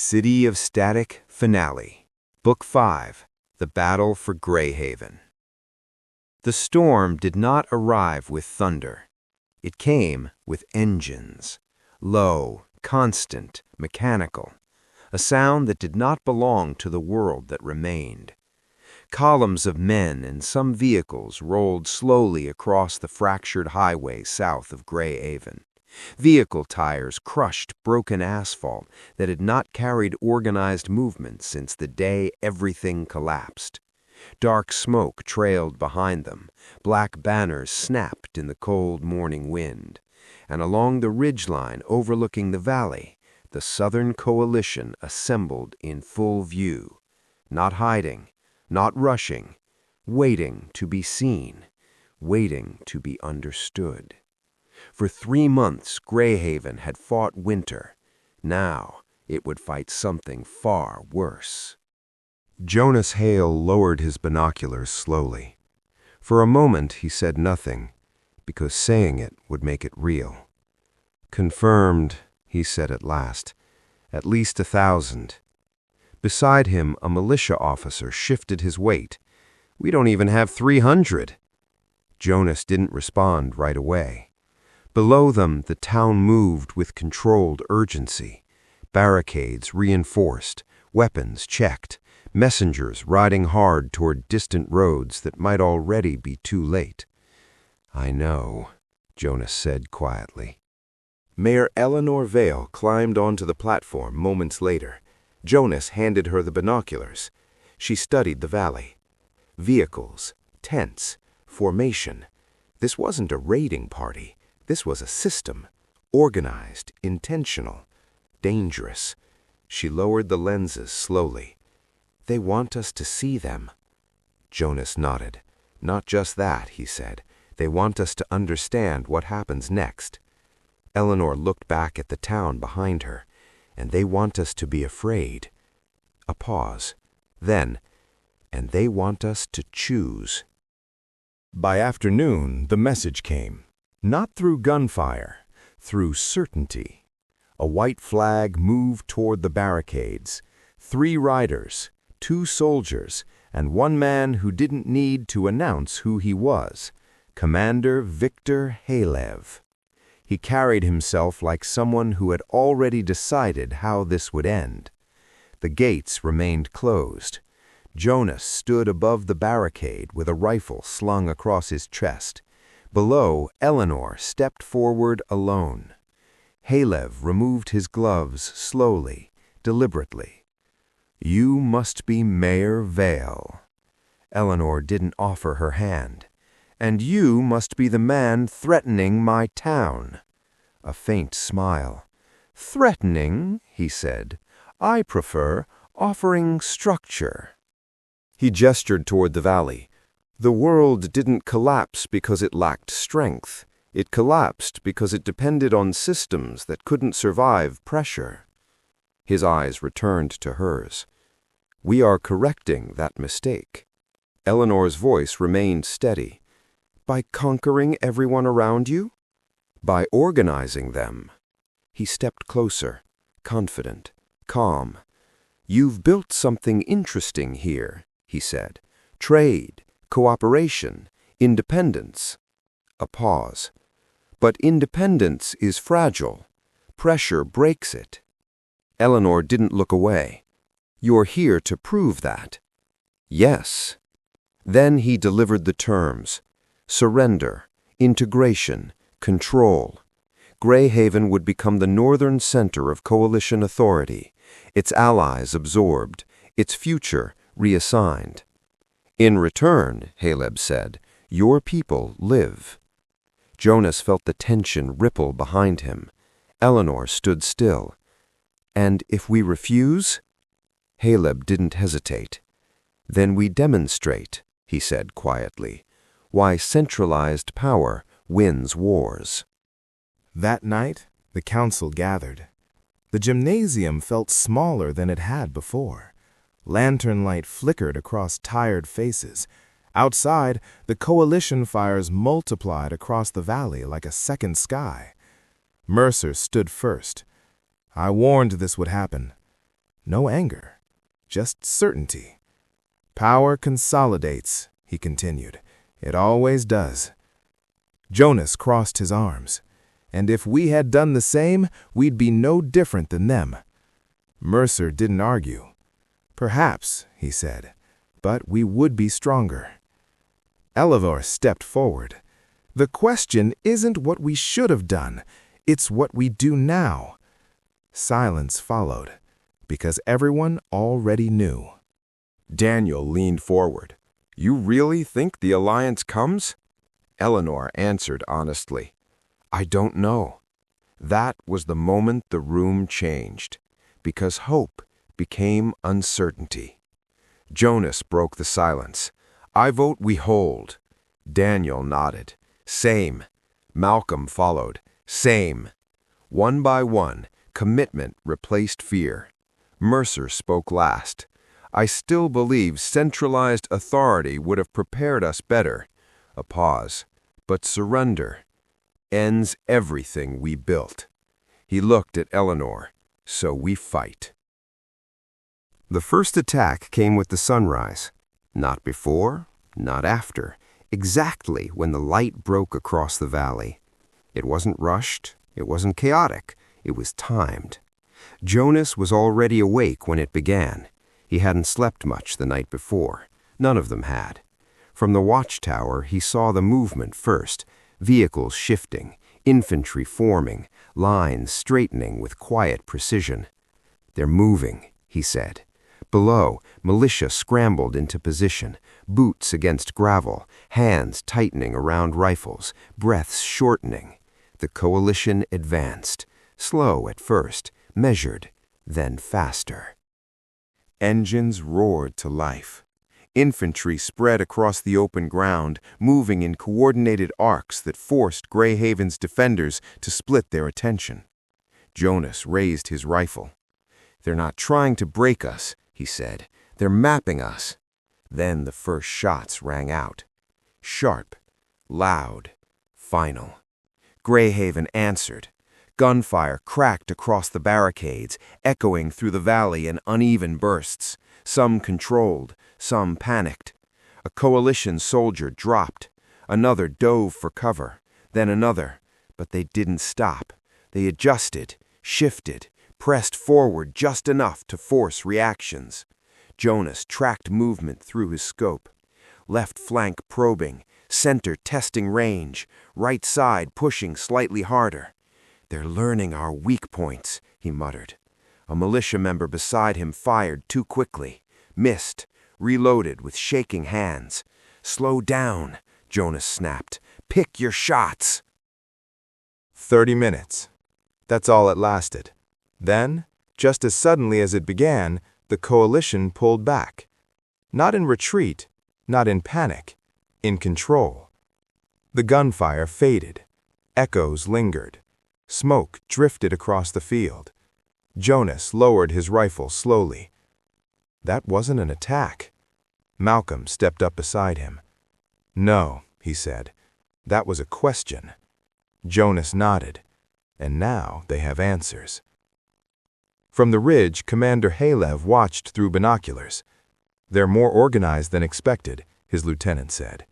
City of Static Finale. Book 5. The Battle for Greyhaven. The storm did not arrive with thunder. It came with engines. Low, constant, mechanical. A sound that did not belong to the world that remained. Columns of men and some vehicles rolled slowly across the fractured highway south of Greyhaven. Vehicle tires crushed broken asphalt that had not carried organized movement since the day everything collapsed. Dark smoke trailed behind them, black banners snapped in the cold morning wind, and along the ridgeline overlooking the valley, the Southern Coalition assembled in full view, not hiding, not rushing, waiting to be seen, waiting to be understood. For 3 months, Greyhaven had fought winter. Now it would fight something far worse. Jonas Hale lowered his binoculars slowly. For a moment he said nothing, because saying it would make it real. "Confirmed," he said at last. "At least 1,000. Beside him, a militia officer shifted his weight. "We don't even have 300. Jonas didn't respond right away. Below them, the town moved with controlled urgency. Barricades reinforced, weapons checked, messengers riding hard toward distant roads that might already be too late. "I know," Jonas said quietly. Mayor Eleanor Vale climbed onto the platform moments later. Jonas handed her the binoculars. She studied the valley. Vehicles, tents, formation. This wasn't a raiding party. This was a system, organized, intentional, dangerous. She lowered the lenses slowly. "They want us to see them." Jonas nodded. "Not just that," he said. "They want us to understand what happens next." Eleanor looked back at the town behind her. "And they want us to be afraid." A pause. Then, "And they want us to choose." By afternoon, the message came. Not through gunfire, through certainty. A white flag moved toward the barricades. 3 riders, 2 soldiers, and 1 man who didn't need to announce who he was, Commander Victor Halev. He carried himself like someone who had already decided how this would end. The gates remained closed. Jonas stood above the barricade with a rifle slung across his chest. Below, Eleanor stepped forward alone. Halev removed his gloves slowly, deliberately. "You must be Mayor Vale." Eleanor didn't offer her hand. "And you must be the man threatening my town." A faint smile. "Threatening," he said. "I prefer offering structure." He gestured toward the valley. The world didn't collapse because it lacked strength. It collapsed because it depended on systems that couldn't survive pressure. His eyes returned to hers. "We are correcting that mistake." Eleanor's voice remained steady. "By conquering everyone around you? By organizing them." He stepped closer, confident, calm. "You've built something interesting here," he said. "Trade. Cooperation, independence." A pause. "But independence is fragile. Pressure breaks it." Eleanor didn't look away. "You're here to prove that." "Yes." Then he delivered the terms. Surrender, integration, control. Greyhaven would become the northern center of coalition authority, its allies absorbed, its future reassigned. "In return," Halev said, "your people live." Jonas felt the tension ripple behind him. Eleanor stood still. "And if we refuse?" Halev didn't hesitate. "Then we demonstrate," he said quietly, "why centralized power wins wars." That night, the council gathered. The gymnasium felt smaller than it had before. Lantern light flickered across tired faces. Outside, the coalition fires multiplied across the valley like a second sky. Mercer stood first. "I warned this would happen. No anger, just certainty. Power consolidates, he continued. It always does. Jonas crossed his arms. And if we had done the same, we'd be no different than them. Mercer didn't argue. Perhaps, he said, but we would be stronger. Elivor stepped forward. The question isn't what we should have done, it's what we do now. Silence followed, because everyone already knew. Daniel leaned forward. You really think the alliance comes? Eleanor answered honestly. I don't know. That was the moment the room changed, because hope became uncertainty. Jonas broke the silence. I vote we hold. Daniel nodded. Same. Malcolm followed. Same. One by one, commitment replaced fear. Mercer spoke last. I still believe centralized authority would have prepared us better. A pause. But surrender ends everything we built. He looked at Eleanor. So we fight. The first attack came with the sunrise. Not before, not after. Exactly when the light broke across the valley. It wasn't rushed. It wasn't chaotic. It was timed. Jonas was already awake when it began. He hadn't slept much the night before. None of them had. From the watchtower, he saw the movement first. Vehicles shifting, infantry forming, lines straightening with quiet precision. They're moving, he said. Below, militia scrambled into position, boots against gravel, hands tightening around rifles, breaths shortening. The coalition advanced, slow at first, measured, then faster. Engines roared to life. Infantry spread across the open ground, moving in coordinated arcs that forced Greyhaven's defenders to split their attention. Jonas raised his rifle. They're not trying to break us, he said. They're mapping us. Then the first shots rang out. Sharp, loud, final. Greyhaven answered. Gunfire cracked across the barricades, echoing through the valley in uneven bursts. Some controlled, some panicked. A coalition soldier dropped. Another dove for cover, then another. But they didn't stop. They adjusted, shifted, pressed forward just enough to force reactions. Jonas tracked movement through his scope. Left flank probing, center testing range, right side pushing slightly harder. They're learning our weak points, he muttered. A militia member beside him fired too quickly, missed, reloaded with shaking hands. Slow down, Jonas snapped. Pick your shots. 30 minutes. That's all it lasted. Then, just as suddenly as it began, the coalition pulled back. Not in retreat, not in panic, in control. The gunfire faded. Echoes lingered. Smoke drifted across the field. Jonas lowered his rifle slowly. That wasn't an attack. Malcolm stepped up beside him. No, he said. That was a question. Jonas nodded. And now they have answers. From the ridge, Commander Halev watched through binoculars. They're more organized than expected, his lieutenant said.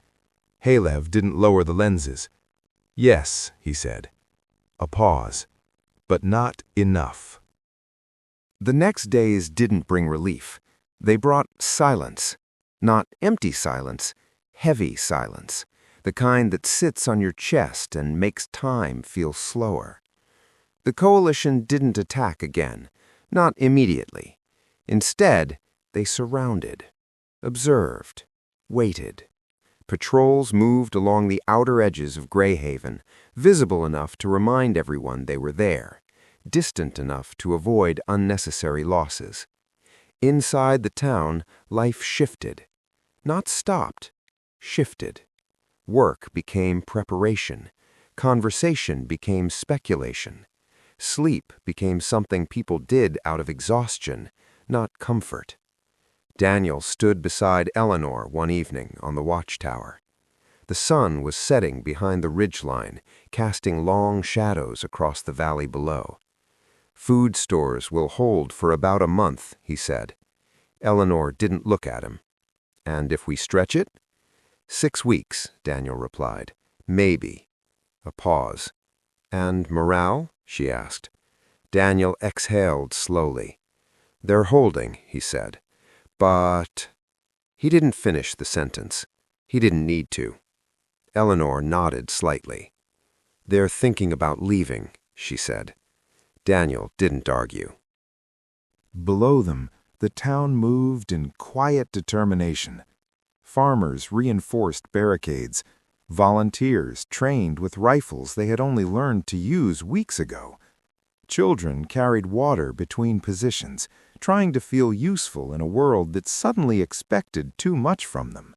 Halev didn't lower the lenses. Yes, he said. A pause. But not enough. The next days didn't bring relief. They brought silence. Not empty silence, heavy silence. The kind that sits on your chest and makes time feel slower. The coalition didn't attack again, not immediately. Instead, they surrounded, observed, waited. Patrols moved along the outer edges of Greyhaven, visible enough to remind everyone they were there, distant enough to avoid unnecessary losses. Inside the town, life shifted. Not stopped, shifted. Work became preparation. Conversation became speculation. Sleep became something people did out of exhaustion, not comfort. Daniel stood beside Eleanor one evening on the watchtower. The sun was setting behind the ridgeline, casting long shadows across the valley below. Food stores will hold for about a month, he said. Eleanor didn't look at him. And if we stretch it? 6 weeks, Daniel replied. Maybe. A pause. And morale? She asked. Daniel exhaled slowly. They're holding, he said. But... He didn't finish the sentence. He didn't need to. Eleanor nodded slightly. They're thinking about leaving, she said. Daniel didn't argue. Below them, the town moved in quiet determination. Farmers reinforced barricades. Volunteers trained with rifles they had only learned to use weeks ago. Children carried water between positions, trying to feel useful in a world that suddenly expected too much from them.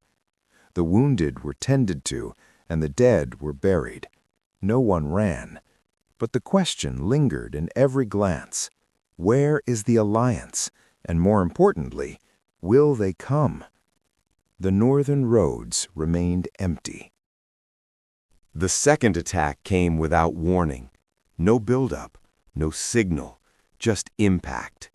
The wounded were tended to, and the dead were buried. No one ran. But the question lingered in every glance. Where is the alliance? And more importantly, will they come? The northern roads remained empty. The second attack came without warning. No buildup, no signal, just impact.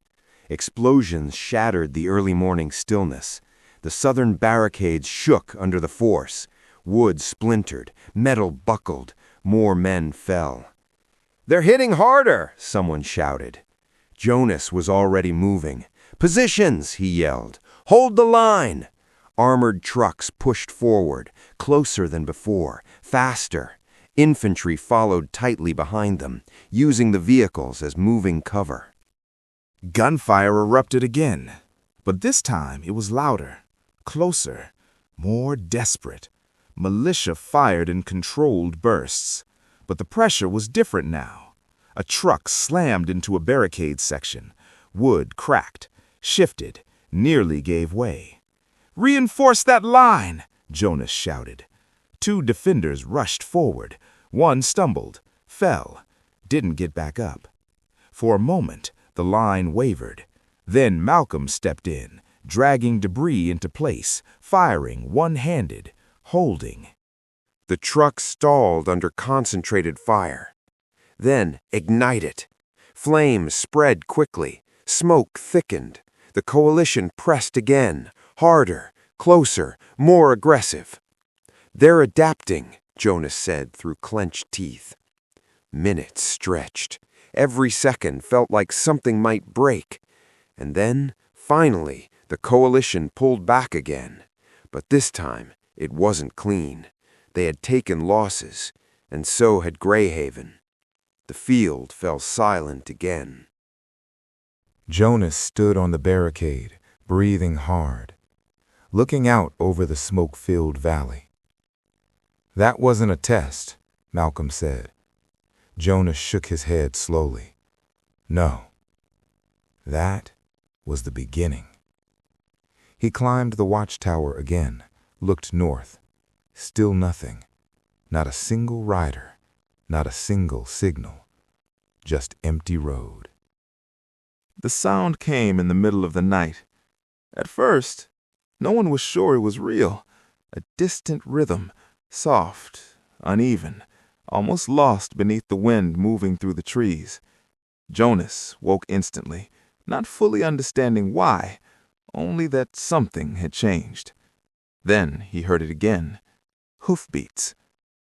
Explosions shattered the early morning stillness. The southern barricades shook under the force. Wood splintered, metal buckled, more men fell. "They're hitting harder!" someone shouted. Jonas was already moving. "Positions!" he yelled. "Hold the line!" Armored trucks pushed forward, closer than before, faster. Infantry followed tightly behind them, using the vehicles as moving cover. Gunfire erupted again, but this time it was louder, closer, more desperate. Militia fired in controlled bursts, but the pressure was different now. A truck slammed into a barricade section. Wood cracked, shifted, nearly gave way. "Reinforce that line!" Jonas shouted. 2 defenders rushed forward. One stumbled, fell, didn't get back up. For a moment, the line wavered. Then Malcolm stepped in, dragging debris into place, firing one-handed, holding. The truck stalled under concentrated fire. Then ignited. Flames spread quickly. Smoke thickened. The coalition pressed again, harder, closer, more aggressive. "They're adapting," Jonas said through clenched teeth. Minutes stretched. Every second felt like something might break. And then, finally, the coalition pulled back again. But this time, it wasn't clean. They had taken losses, and so had Greyhaven. The field fell silent again. Jonas stood on the barricade, breathing hard, looking out over the smoke-filled valley. "That wasn't a test," Malcolm said. Jonas shook his head slowly. "No. That was the beginning." He climbed the watchtower again, looked north. Still nothing. Not a single rider, not a single signal. Just empty road. The sound came in the middle of the night. At first, no one was sure it was real. A distant rhythm, soft, uneven, almost lost beneath the wind moving through the trees. Jonas woke instantly, not fully understanding why, only that something had changed. Then he heard it again. Hoofbeats.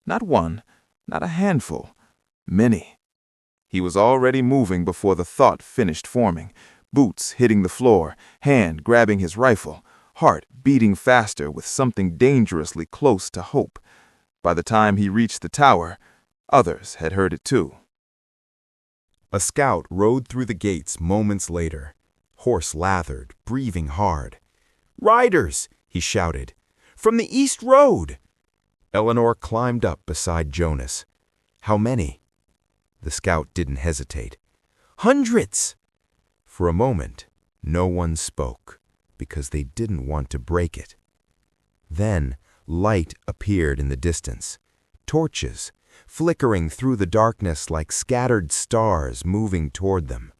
Not one, not a handful, many. He was already moving before the thought finished forming. Boots hitting the floor, hand grabbing his rifle, heart beating faster with something dangerously close to hope. By the time he reached the tower, others had heard it too. A scout rode through the gates moments later, horse lathered, breathing hard. "Riders!" he shouted. "From the East Road!" Eleanor climbed up beside Jonas. "How many?" The scout didn't hesitate. "Hundreds!" For a moment, no one spoke, because they didn't want to break it. Then, light appeared in the distance. Torches, flickering through the darkness like scattered stars moving toward them.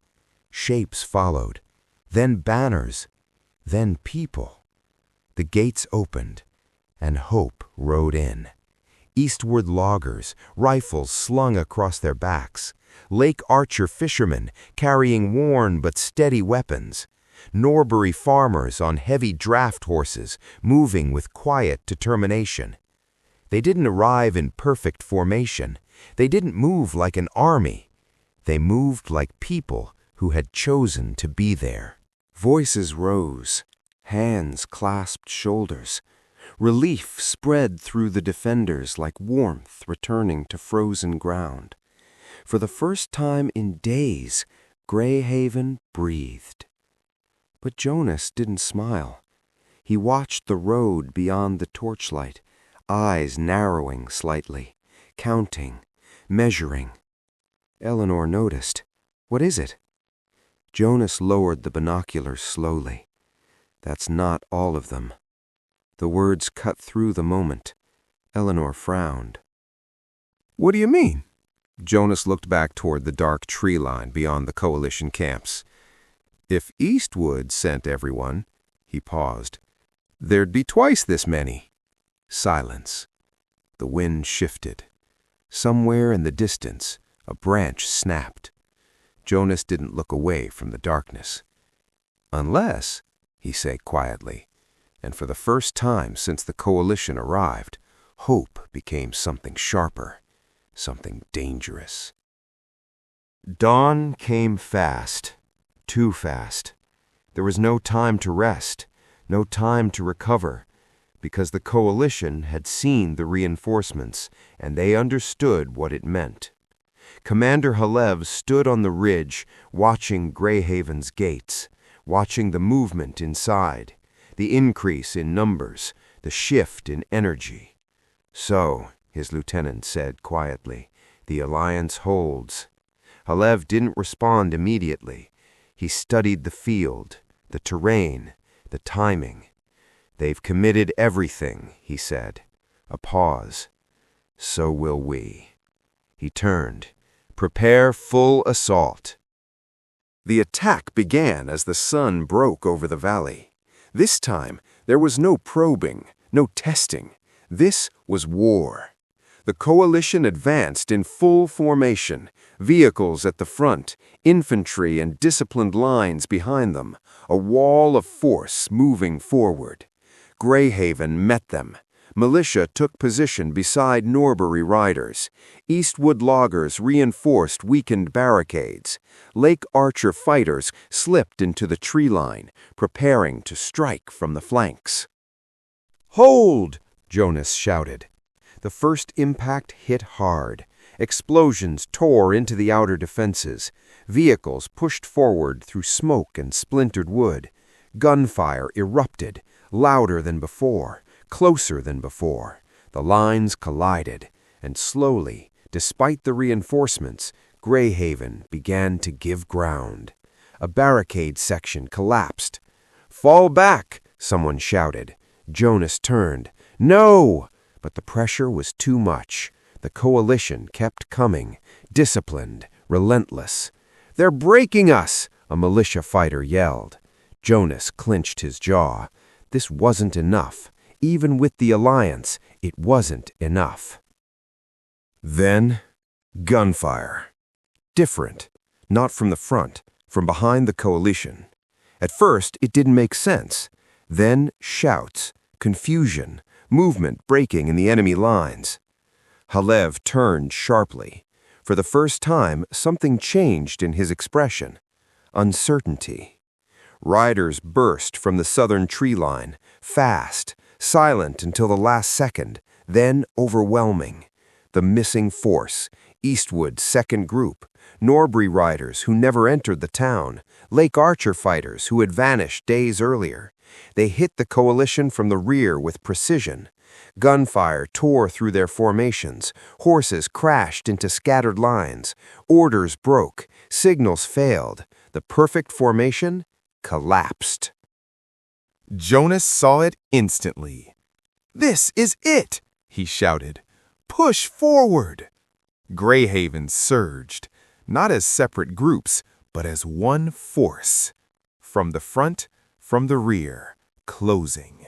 Shapes followed, then banners, then people. The gates opened, and hope rode in. Eastward loggers, rifles slung across their backs, Lake Archer fishermen carrying worn but steady weapons, Norbury farmers on heavy draft horses moving with quiet determination. They didn't arrive in perfect formation. They didn't move like an army. They moved like people who had chosen to be there. Voices rose, hands clasped shoulders. Relief spread through the defenders like warmth returning to frozen ground. For the first time in days, Greyhaven breathed. But Jonas didn't smile. He watched the road beyond the torchlight, eyes narrowing slightly, counting, measuring. Eleanor noticed. "What is it?" Jonas lowered the binoculars slowly. "That's not all of them." The words cut through the moment. Eleanor frowned. "What do you mean?" Jonas looked back toward the dark tree line beyond the coalition camps. "If Eastwood sent everyone," he paused, "there'd be twice this many." Silence. The wind shifted. Somewhere in the distance, a branch snapped. Jonas didn't look away from the darkness. "Unless," he said quietly, and for the first time since the coalition arrived, hope became something sharper, something dangerous. Dawn came fast, too fast. There was no time to rest, no time to recover, because the coalition had seen the reinforcements and they understood what it meant. Commander Halev stood on the ridge, watching Greyhaven's gates, watching the movement inside, the increase in numbers, the shift in energy. "So," his lieutenant said quietly, "the alliance holds." Halev didn't respond immediately. He studied the field, the terrain, the timing. "They've committed everything," he said. A pause. "So will we." He turned. "Prepare full assault." The attack began as the sun broke over the valley. This time, there was no probing, no testing. This was war. The coalition advanced in full formation, vehicles at the front, infantry and disciplined lines behind them, a wall of force moving forward. Greyhaven met them. Militia took position beside Norbury riders. Eastwood loggers reinforced weakened barricades. Lake Archer fighters slipped into the tree line, preparing to strike from the flanks. "Hold!" Jonas shouted. The first impact hit hard. Explosions tore into the outer defenses. Vehicles pushed forward through smoke and splintered wood. Gunfire erupted, louder than before, closer than before. The lines collided, and slowly, despite the reinforcements, Greyhaven began to give ground. A barricade section collapsed. "Fall back!" someone shouted. Jonas turned. "No!" But the pressure was too much. The coalition kept coming, disciplined, relentless. "They're breaking us!" a militia fighter yelled. Jonas clenched his jaw. This wasn't enough. Even with the alliance, it wasn't enough. Then, gunfire. Different. Not from the front, from behind the coalition. At first, it didn't make sense. Then, shouts, confusion, movement breaking in the enemy lines. Halev turned sharply. For the first time, something changed in his expression. Uncertainty. Riders burst from the southern tree line, fast, silent until the last second, then overwhelming. The missing force, Eastwood's second group, Norbury riders who never entered the town, Lake Archer fighters who had vanished days earlier. They hit the coalition from the rear with precision. Gunfire tore through their formations. Horses crashed into scattered lines. Orders broke. Signals failed. The perfect formation collapsed. Jonas saw it instantly. "This is it!" he shouted. "Push forward!" Greyhaven surged, not as separate groups, but as one force. From the front, from the rear, closing.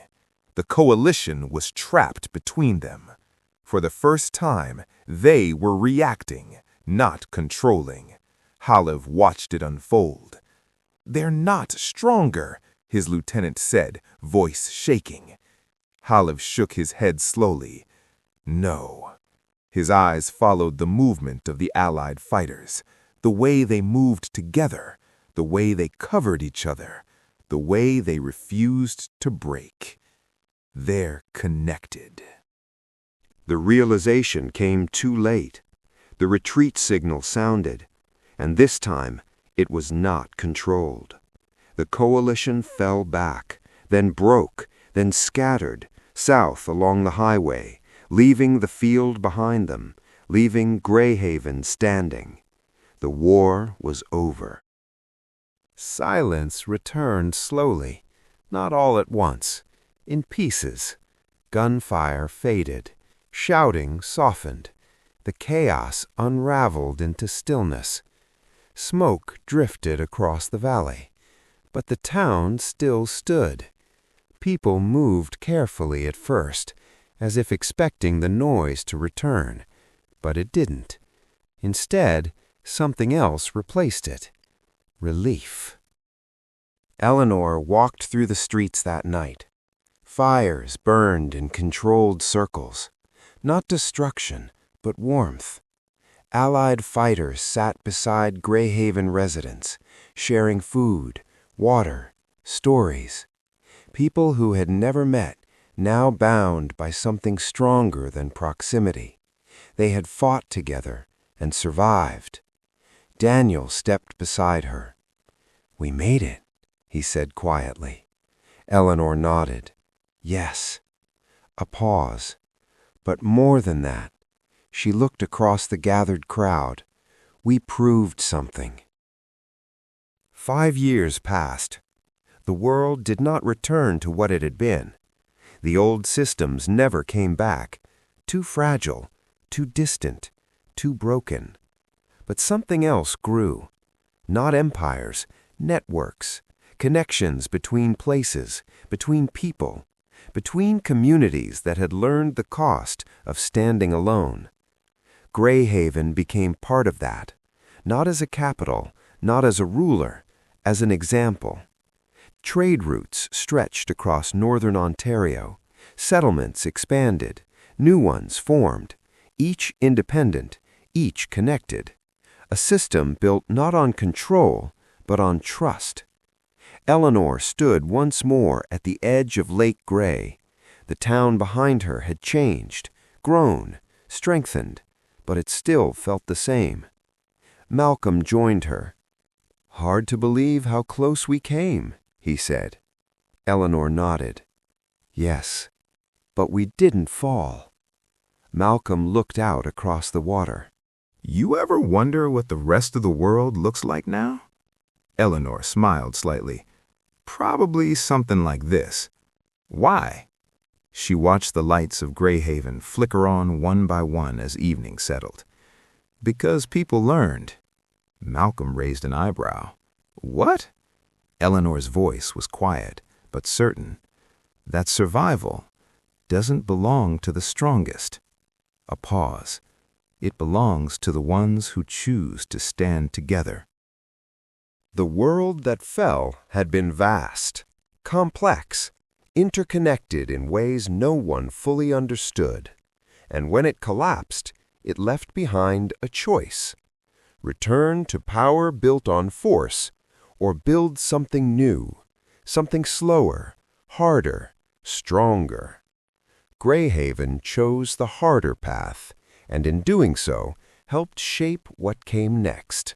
The coalition was trapped between them. For the first time, they were reacting, not controlling. Halev watched it unfold. "They're not stronger," his lieutenant said, voice shaking. Halev shook his head slowly. "No." His eyes followed the movement of the Allied fighters, the way they moved together, the way they covered each other, the way they refused to break. They're connected. The realization came too late. The retreat signal sounded, and this time it was not controlled. The coalition fell back, then broke, then scattered, south along the highway, leaving the field behind them, leaving Greyhaven standing. The war was over. Silence returned slowly, not all at once, in pieces. Gunfire faded, shouting softened. The chaos unraveled into stillness. Smoke drifted across the valley, but the town still stood. People moved carefully at first, as if expecting the noise to return, but it didn't. Instead, something else replaced it. Relief. Eleanor walked through the streets that night. Fires burned in controlled circles. Not destruction, but warmth. Allied fighters sat beside Greyhaven residents, sharing food, water, stories. People who had never met, now bound by something stronger than proximity. They had fought together and survived. Daniel stepped beside her. "We made it," he said quietly. Eleanor nodded. "Yes." A pause. But more than that, she looked across the gathered crowd. "We proved something." 5 years passed. The world did not return to what it had been. The old systems never came back. Too fragile, too distant, too broken. But something else grew. Not empires, networks, connections between places, between people, between communities that had learned the cost of standing alone. Greyhaven became part of that, not as a capital, not as a ruler, as an example. Trade routes stretched across northern Ontario. Settlements expanded. New ones formed, each independent, each connected. A system built not on control, but on trust. Eleanor stood once more at the edge of Lake Grey. The town behind her had changed, grown, strengthened, but it still felt the same. Malcolm joined her. "Hard to believe how close we came," he said. Eleanor nodded. "Yes, but we didn't fall." Malcolm looked out across the water. "You ever wonder what the rest of the world looks like now?" Eleanor smiled slightly. "Probably something like this." "Why?" She watched the lights of Greyhaven flicker on one by one as evening settled. "Because people learned." Malcolm raised an eyebrow. "What?" Eleanor's voice was quiet, but certain. "That survival doesn't belong to the strongest." A pause. "It belongs to the ones who choose to stand together." The world that fell had been vast, complex, interconnected in ways no one fully understood. And when it collapsed, it left behind a choice: return to power built on force, or build something new, something slower, harder, stronger. Greyhaven chose the harder path, and in doing so, helped shape what came next.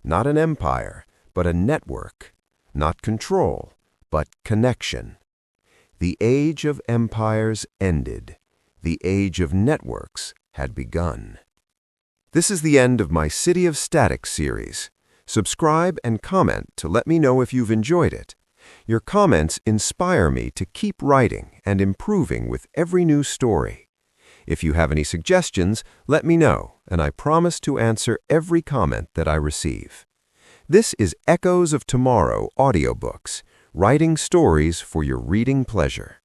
Not an empire, but a network. Not control, but connection. The age of empires ended. The age of networks had begun. This is the end of my City of Static series. Subscribe and comment to let me know if you've enjoyed it. Your comments inspire me to keep writing and improving with every new story. If you have any suggestions, let me know, and I promise to answer every comment that I receive. This is Echoes of Tomorrow Audiobooks, writing stories for your reading pleasure.